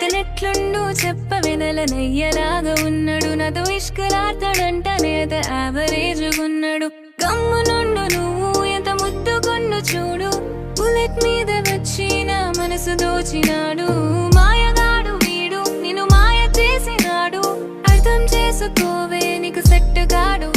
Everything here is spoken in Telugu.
ఇతనెట్లుండు చెప్పవెనల నెయ్యలాగా ఉన్నాడు నాతో ఇష్కలాడతాడంట నేత యావరేజ్గున్నాడు గమ్మునుండు నువ్వు ఎంత ముద్దుకొండు చూడు బుల్లెట్ మీద వచ్చి నా మనసు దోచినాడు మాయగాడు వీడు నిన్ను మాయ చేసినాడు అర్థం చేసుకోవే నీకు సెట్ గాడు